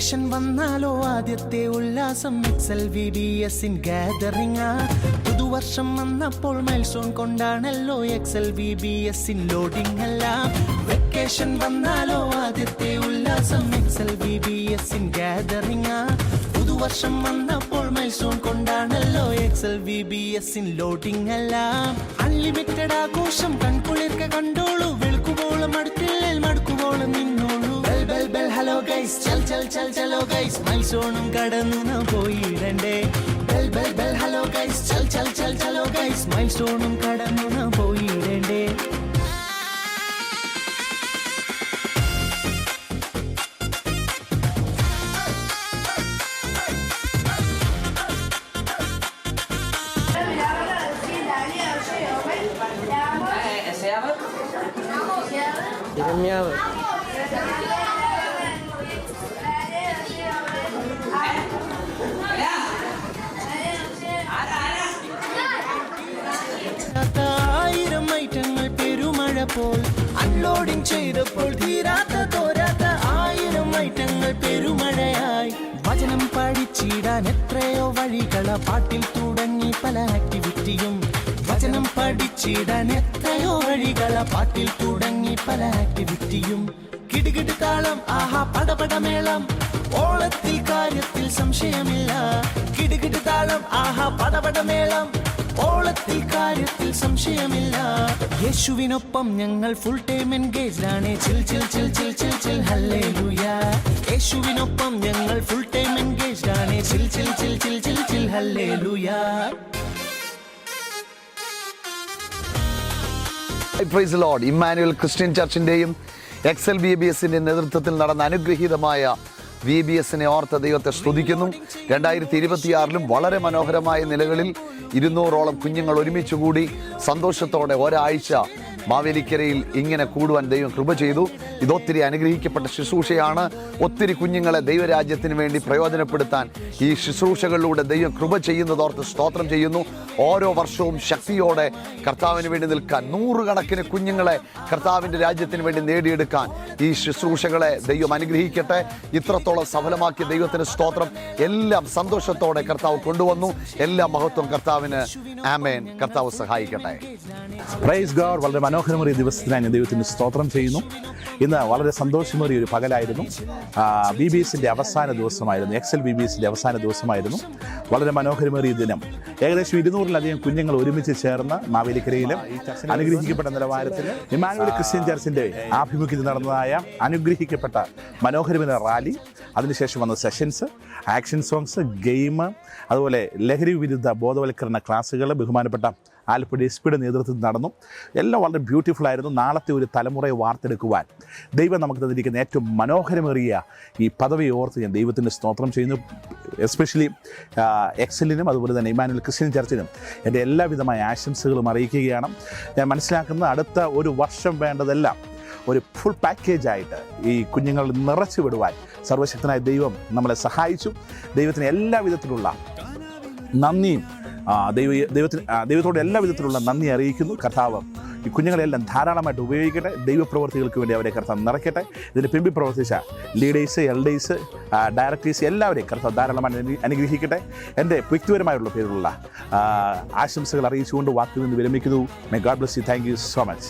Vacation വന്നാലോ ആദ്യത്തെ ഉല്ലാസം XLVBS ഗാദറിംഗ്. പുതുവർഷം വന്നപ്പോൾ മൈൽസ്റ്റോൺ കൊണ്ടാണല്ലോ XLVBS ലോഡിംഗ് എല്ലാം. വെക്കേഷൻ വന്നാലോ ആദ്യത്തെ ഉല്ലാസം XLVBS ഗാദറിംഗ്. പുതുവർഷം വന്നപ്പോൾ മൈൽസ്റ്റോൺ കൊണ്ടാണല്ലോ XLVBS ലോഡിംഗ് എല്ലാം. അൺലിമിറ്റഡ് ആഘോഷം കൺകുളിർക്ക കണ്ടോളൂ. വെളുക്കുവോളം അടുത്തില്ലേ മടുക്കുവോളം നിന്നോളൂ. ബെൽ ബെൽ ഹലോ ഗൈസ് ചൽ ചൽ ചൽ ചലോ ഗൈസ് മൈൽസ്റ്റോണും കടന്നു നാം പോയിടണ്ടേ. Bell bell bell hello guys ചൽ ചൽ ചൽ ചലോ ഗൈസ് മൈൽസ്റ്റോണും കടന്നു നാം പോയിടണ്ടേ. Jeremiah. ആയിരം ഐറ്റങ്ങൾ പെരുമഴ പോൽ അൺലോഡിംഗ് ചെയ്തപ്പോൾ തീരാത്ത തോരാത്ത ആയിരം ഐറ്റങ്ങൾ പെരുമഴയായി. വചനം പഠിച്ചിടാൻ എത്രയോ വഴികള പാട്ടിൽ തുടങ്ങി പല ആക്ടിവിറ്റിയും. വചനം പഠിച്ചിടാൻ എത്രയോ വഴികള പാട്ടിൽ തുടങ്ങി പല ആക്ടിവിറ്റിയും. കിടുകിട് താളം ആഹാ പടപടമേളം ഓളത്തിൽ കാര്യത്തിൽ സംശയമില്ല. കിടുകിട് താളം ആഹാ പടപടമേളം ഓളത്തിൽ കാര്യത്തിൽ സംശയമില്ല. യേശുവിനൊപ്പം ഞങ്ങൾ ഫുൾ ടൈം എൻഗേജ്ഡ് ആണ്. Chill chill chill chill chill chill hallelujah. യേശുവിനൊപ്പം ഞങ്ങൾ ഫുൾ ടൈം എൻഗേജ്ഡ് ആണ്. Chill chill chill chill chill chill ഹല്ലേലൂയ. Praise the lord. Emmanuel Christian ചർച്ചിൻ്റെയും XLVBS നേതൃത്വത്തിൽ നടന്ന അനുഗ്രഹീതമായ VBS ഓർത്ത ദൈവത്തെ സ്തുതിക്കുന്നു. 2026 വളരെ മനോഹരമായ നിലകളിൽ 200ഓളം കുഞ്ഞുങ്ങൾ ഒരുമിച്ചുകൂടി സന്തോഷത്തോടെ ഒരാഴ്ച മാവേലിക്കരയിൽ ഇങ്ങനെ കൂടുവാൻ ദൈവം കൃപ ചെയ്തു. ഇതൊത്തിരി അനുഗ്രഹിക്കപ്പെട്ട ശുശ്രൂഷയാണ്. ഒത്തിരി കുഞ്ഞുങ്ങളെ ദൈവരാജ്യത്തിന് വേണ്ടി പ്രയോജനപ്പെടുത്താൻ ഈ ശുശ്രൂഷകളിലൂടെ ദൈവം കൃപ ചെയ്യുന്നതോർത്ത് സ്തോത്രം ചെയ്യുന്നു. ഓരോ വർഷവും ശക്തിയോടെ കർത്താവിന് വേണ്ടി നിൽക്കാൻ, നൂറുകണക്കിന് കുഞ്ഞുങ്ങളെ കർത്താവിൻ്റെ രാജ്യത്തിന് വേണ്ടി നേടിയെടുക്കാൻ ഈ ശുശ്രൂഷകളെ ദൈവം അനുഗ്രഹിക്കട്ടെ. ഇത്രത്തോളം സഫലമാക്കിയ ദൈവത്തിന് സ്തോത്രം. എല്ലാം സന്തോഷത്തോടെ കർത്താവ് കൊണ്ടുവന്നു. എല്ലാ മഹത്വം കർത്താവിന്. ആമേൻ. കർത്താവ് സഹായിക്കട്ടെ. Praise God. വളരെ മനോഹരമേറിയ ദിവസത്തിനായി ഞാൻ ദൈവത്തിന് സ്തോത്രം ചെയ്യുന്നു. ഇന്ന് വളരെ സന്തോഷമേറിയ ഒരു പകലായിരുന്നു. VBS അവസാന ദിവസമായിരുന്നു. XLVBS അവസാന ദിവസമായിരുന്നു. വളരെ മനോഹരമേറിയ ദിനം. ഏകദേശം 200-ലധികം കുഞ്ഞുങ്ങൾ ഒരുമിച്ച് ചേർന്ന് മാവേലിക്കരയിലും അനുഗ്രഹിക്കപ്പെട്ട നിലവാരത്തിൽ ഇമ്മാനുവൽ ക്രിസ്ത്യൻ ചർച്ചിൻ്റെ ആഭിമുഖ്യത്തിൽ നടന്നതായ അനുഗ്രഹിക്കപ്പെട്ട മനോഹരമായ റാലി, അതിനുശേഷം വന്ന സെഷൻസ്, ആക്ഷൻ സോങ്സ്, ഗെയിം, അതുപോലെ ലഹരി വിരുദ്ധ ബോധവൽക്കരണ ക്ലാസ്സുകൾ ബഹുമാനപ്പെട്ട ആലപ്പുഴ SP നേതൃത്വത്തിൽ നടന്നു. എല്ലാം വളരെ ബ്യൂട്ടിഫുൾ ആയിരുന്നു. നാളത്തെ ഒരു തലമുറയെ വാർത്തെടുക്കുവാൻ ദൈവം നമുക്ക് തന്നിരിക്കുന്ന ഏറ്റവും മനോഹരമേറിയ ഈ പദവിയെ ഓർത്ത് ഞാൻ ദൈവത്തിൻ്റെ സ്തോത്രം ചെയ്യുന്നു. എസ്പെഷ്യലി XLനും അതുപോലെ തന്നെ ഇമ്മാനുവൽ ക്രിസ്ത്യൻ ചർച്ചിനും എൻ്റെ എല്ലാവിധമായ ആശംസകളും അറിയിക്കുകയാണ്. ഞാൻ മനസ്സിലാക്കുന്നത് അടുത്ത ഒരു വർഷം വേണ്ടതെല്ലാം ഒരു ഫുൾ പാക്കേജായിട്ട് ഈ കുഞ്ഞുങ്ങൾ നിറച്ചു വിടുവാൻ സർവശക്തനായ ദൈവം നമ്മളെ സഹായിച്ചു. ദൈവത്തിന് എല്ലാവിധത്തിലുള്ള നന്ദിയും ദൈവത്തോട് എല്ലാ വിധത്തിലുള്ള നന്ദി അറിയിക്കുന്നു. കർത്താവ് ഈ കുഞ്ഞുങ്ങളെല്ലാം ധാരാളമായിട്ട് ഉപയോഗിക്കട്ടെ. ദൈവപ്രവർത്തികൾക്ക് വേണ്ടി അവരെ കർത്താവ് നിറയ്ക്കട്ടെ. ഇതിന് പിമ്പി പ്രവർത്തിച്ച ലീഡേഴ്സ്, എൽഡേഴ്സ്, ഡയറക്ടേഴ്സ് എല്ലാവരെയും കർത്താവ് ധാരാളമായി അനുഗ്രഹിക്കട്ടെ. എൻ്റെ വ്യക്തിപരമായിട്ടുള്ള പേരിലുള്ള ആശംസകൾ അറിയിച്ചുകൊണ്ട് വാക്കിൽ നിന്ന് വിരമിക്കുന്നു. May God bless you. Thank you so much.